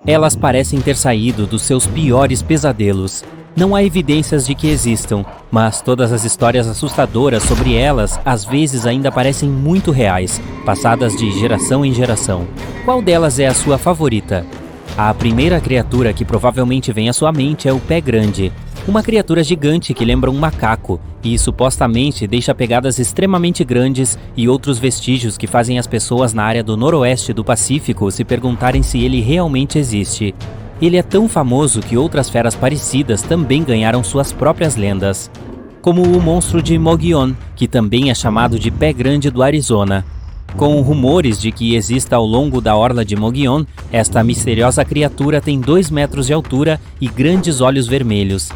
Elas parecem ter saído dos seus piores pesadelos. Não há evidências de que existam, mas todas as histórias assustadoras sobre elas às vezes ainda parecem muito reais, passadas de geração em geração. Qual delas é a sua favorita? A primeira criatura que provavelmente vem à sua mente é o Pé Grande, uma criatura gigante que lembra um macaco e supostamente deixa pegadas extremamente grandes e outros vestígios que fazem as pessoas na área do noroeste do Pacífico se perguntarem se ele realmente existe. Ele é tão famoso que outras feras parecidas também ganharam suas próprias lendas, como o monstro de Mogollon, que também é chamado de Pé Grande do Arizona. Com rumores de que exista ao longo da orla de Mogollon, esta misteriosa criatura tem 2 metros de altura e grandes olhos vermelhos.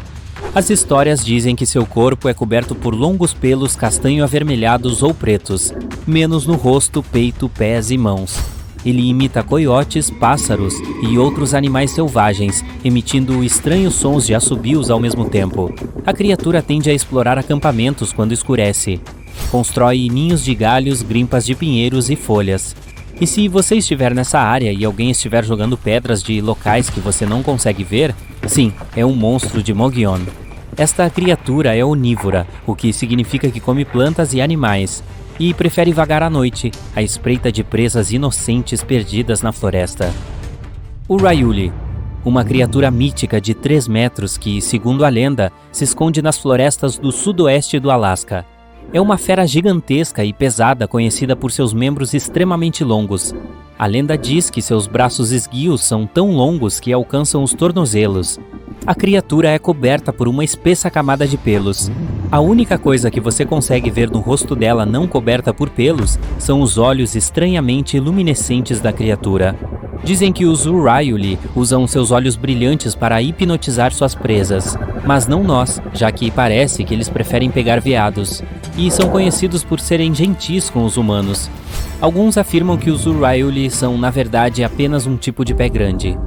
As histórias dizem que seu corpo é coberto por longos pelos castanho-avermelhados ou pretos, menos no rosto, peito, pés e mãos. Ele imita coiotes, pássaros e outros animais selvagens, emitindo estranhos sons de assobios ao mesmo tempo. A criatura tende a explorar acampamentos quando escurece. Constrói ninhos de galhos, grimpas de pinheiros e folhas. E se você estiver nessa área e alguém estiver jogando pedras de locais que você não consegue ver, sim, é um monstro de Mogollon. Esta criatura é onívora, o que significa que come plantas e animais, e prefere vagar à noite, à espreita de presas inocentes perdidas na floresta. O Rayuli, uma criatura mítica de 3 metros que, segundo a lenda, se esconde nas florestas do sudoeste do Alasca. É uma fera gigantesca e pesada conhecida por seus membros extremamente longos. A lenda diz que seus braços esguios são tão longos que alcançam os tornozelos. A criatura é coberta por uma espessa camada de pelos. A única coisa que você consegue ver no rosto dela não coberta por pelos são os olhos estranhamente luminescentes da criatura. Dizem que os Urayuli usam seus olhos brilhantes para hipnotizar suas presas, mas não nós, já que parece que eles preferem pegar veados, e são conhecidos por serem gentis com os humanos. Alguns afirmam que os Urayuli são, na verdade, apenas um tipo de pé grande.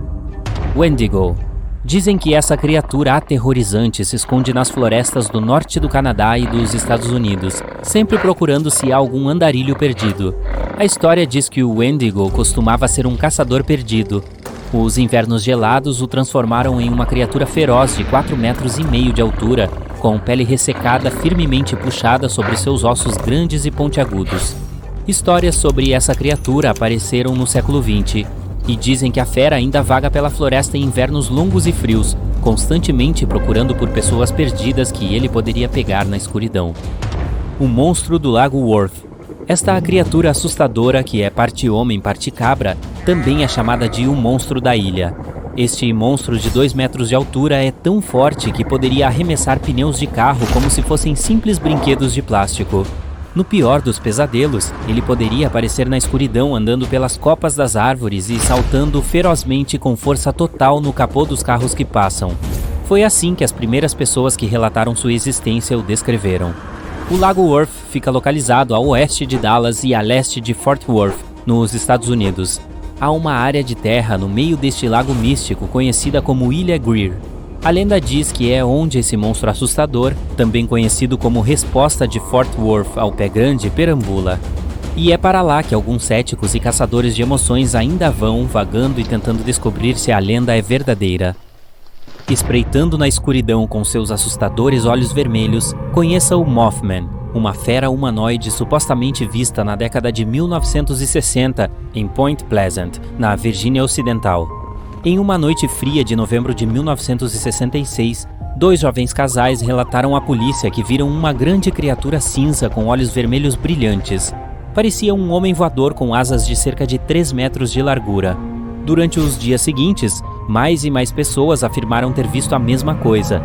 Wendigo. Dizem que essa criatura aterrorizante se esconde nas florestas do norte do Canadá e dos Estados Unidos, sempre procurando se há algum andarilho perdido. A história diz que o Wendigo costumava ser um caçador perdido. Os invernos gelados o transformaram em uma criatura feroz de 4,5 metros de altura, com pele ressecada firmemente puxada sobre seus ossos grandes e pontiagudos. Histórias sobre essa criatura apareceram no século XX. E dizem que a fera ainda vaga pela floresta em invernos longos e frios, constantemente procurando por pessoas perdidas que ele poderia pegar na escuridão. O monstro do Lago Worth. Esta criatura assustadora, que é parte homem, parte cabra, também é chamada de o monstro da ilha. Este monstro de 2 metros de altura é tão forte que poderia arremessar pneus de carro como se fossem simples brinquedos de plástico. No pior dos pesadelos, ele poderia aparecer na escuridão andando pelas copas das árvores e saltando ferozmente com força total no capô dos carros que passam. Foi assim que as primeiras pessoas que relataram sua existência o descreveram. O Lago Worth fica localizado a oeste de Dallas e a leste de Fort Worth, nos Estados Unidos. Há uma área de terra no meio deste lago místico conhecida como Ilha Greer. A lenda diz que é onde esse monstro assustador, também conhecido como Resposta de Fort Worth ao Pé Grande, perambula. E é para lá que alguns céticos e caçadores de emoções ainda vão, vagando e tentando descobrir se a lenda é verdadeira. Espreitando na escuridão com seus assustadores olhos vermelhos, conheça o Mothman, uma fera humanoide supostamente vista na década de 1960 em Point Pleasant, na Virgínia Ocidental. Em uma noite fria de novembro de 1966, 2 jovens casais relataram à polícia que viram uma grande criatura cinza com olhos vermelhos brilhantes. Parecia um homem voador com asas de cerca de 3 metros de largura. Durante os dias seguintes, mais e mais pessoas afirmaram ter visto a mesma coisa.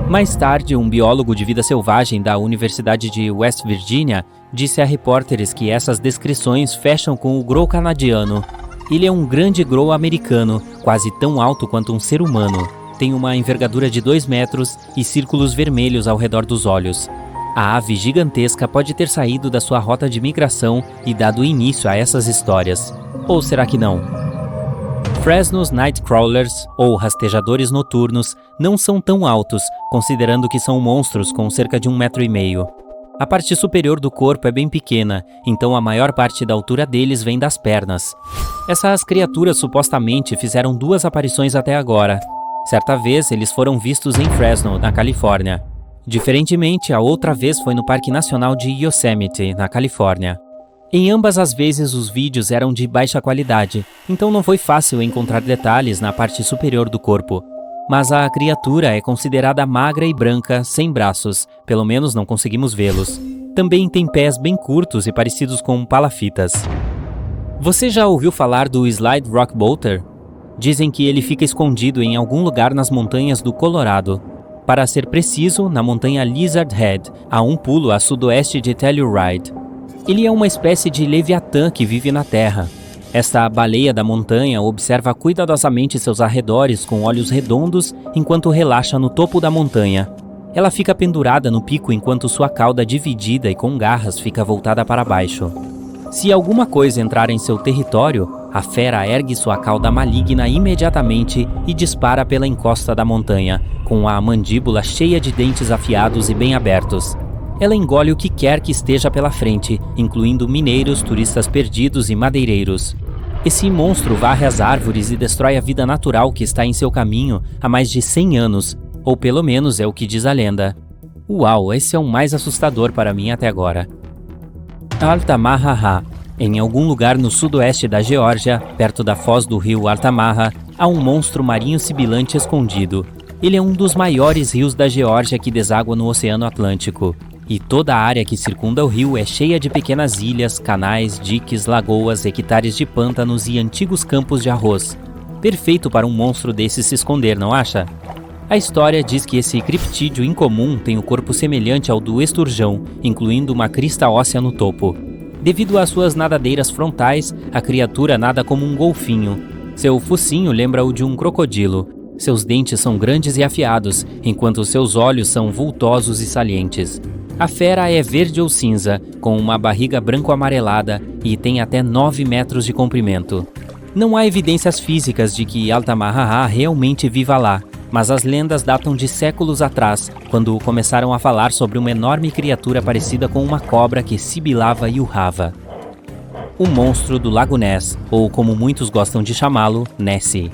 Mais tarde, um biólogo de vida selvagem da Universidade de West Virginia disse a repórteres que essas descrições fecham com o Grow canadiano. Ele é um grande Grow americano, quase tão alto quanto um ser humano. Tem uma envergadura de 2 metros e círculos vermelhos ao redor dos olhos. A ave gigantesca pode ter saído da sua rota de migração e dado início a essas histórias. Ou será que não? Fresno's Nightcrawlers, ou rastejadores noturnos, não são tão altos, considerando que são monstros com cerca de 1,5 metros. A parte superior do corpo é bem pequena, então a maior parte da altura deles vem das pernas. Essas criaturas supostamente fizeram 2 aparições até agora. Certa vez, eles foram vistos em Fresno, na Califórnia. Diferentemente, a outra vez foi no Parque Nacional de Yosemite, na Califórnia. Em ambas as vezes, os vídeos eram de baixa qualidade, então não foi fácil encontrar detalhes na parte superior do corpo. Mas a criatura é considerada magra e branca, sem braços, pelo menos não conseguimos vê-los. Também tem pés bem curtos e parecidos com palafitas. Você já ouviu falar do Slide Rock Bolter? Dizem que ele fica escondido em algum lugar nas montanhas do Colorado. Para ser preciso, na montanha Lizard Head, a um pulo a sudoeste de Telluride. Ele é uma espécie de leviatã que vive na terra. Esta baleia da montanha observa cuidadosamente seus arredores com olhos redondos enquanto relaxa no topo da montanha. Ela fica pendurada no pico enquanto sua cauda dividida e com garras fica voltada para baixo. Se alguma coisa entrar em seu território, a fera ergue sua cauda maligna imediatamente e dispara pela encosta da montanha, com a mandíbula cheia de dentes afiados e bem abertos. Ela engole o que quer que esteja pela frente, incluindo mineiros, turistas perdidos e madeireiros. Esse monstro varre as árvores e destrói a vida natural que está em seu caminho há mais de 100 anos, ou pelo menos é o que diz a lenda. Uau, esse é o mais assustador para mim até agora. Altamaha. Em algum lugar no sudoeste da Geórgia, perto da foz do rio Altamaha, há um monstro marinho sibilante escondido. Ele é um dos maiores rios da Geórgia que deságua no Oceano Atlântico. E toda a área que circunda o rio é cheia de pequenas ilhas, canais, diques, lagoas, hectares de pântanos e antigos campos de arroz. Perfeito para um monstro desse se esconder, não acha? A história diz que esse criptídeo incomum tem o corpo semelhante ao do esturjão, incluindo uma crista óssea no topo. Devido às suas nadadeiras frontais, a criatura nada como um golfinho. Seu focinho lembra o de um crocodilo. Seus dentes são grandes e afiados, enquanto seus olhos são vultosos e salientes. A fera é verde ou cinza, com uma barriga branco-amarelada e tem até 9 metros de comprimento. Não há evidências físicas de que Altamaha realmente viva lá, mas as lendas datam de séculos atrás, quando começaram a falar sobre uma enorme criatura parecida com uma cobra que sibilava e urrava. O monstro do Lago Ness, ou como muitos gostam de chamá-lo, Nessie.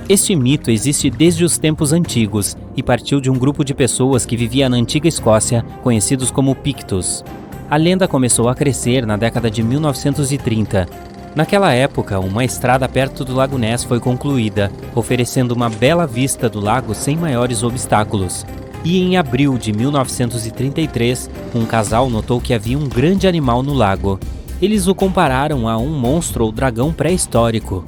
Este mito existe desde os tempos antigos e partiu de um grupo de pessoas que vivia na antiga Escócia, conhecidos como Pictos. A lenda começou a crescer na década de 1930. Naquela época, uma estrada perto do Lago Ness foi concluída, oferecendo uma bela vista do lago sem maiores obstáculos. E em abril de 1933, um casal notou que havia um grande animal no lago. Eles o compararam a um monstro ou dragão pré-histórico.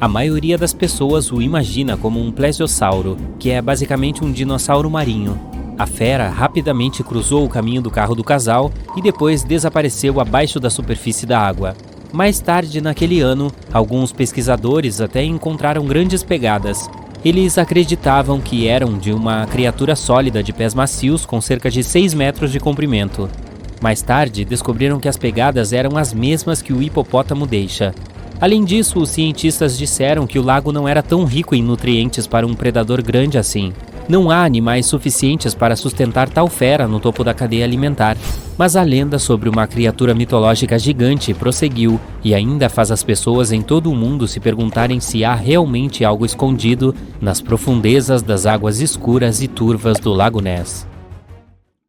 A maioria das pessoas o imagina como um plesiosauro, que é basicamente um dinossauro marinho. A fera rapidamente cruzou o caminho do carro do casal e depois desapareceu abaixo da superfície da água. Mais tarde naquele ano, alguns pesquisadores até encontraram grandes pegadas. Eles acreditavam que eram de uma criatura sólida de pés macios com cerca de 6 metros de comprimento. Mais tarde, descobriram que as pegadas eram as mesmas que o hipopótamo deixa. Além disso, os cientistas disseram que o lago não era tão rico em nutrientes para um predador grande assim. Não há animais suficientes para sustentar tal fera no topo da cadeia alimentar. Mas a lenda sobre uma criatura mitológica gigante prosseguiu e ainda faz as pessoas em todo o mundo se perguntarem se há realmente algo escondido nas profundezas das águas escuras e turvas do Lago Ness.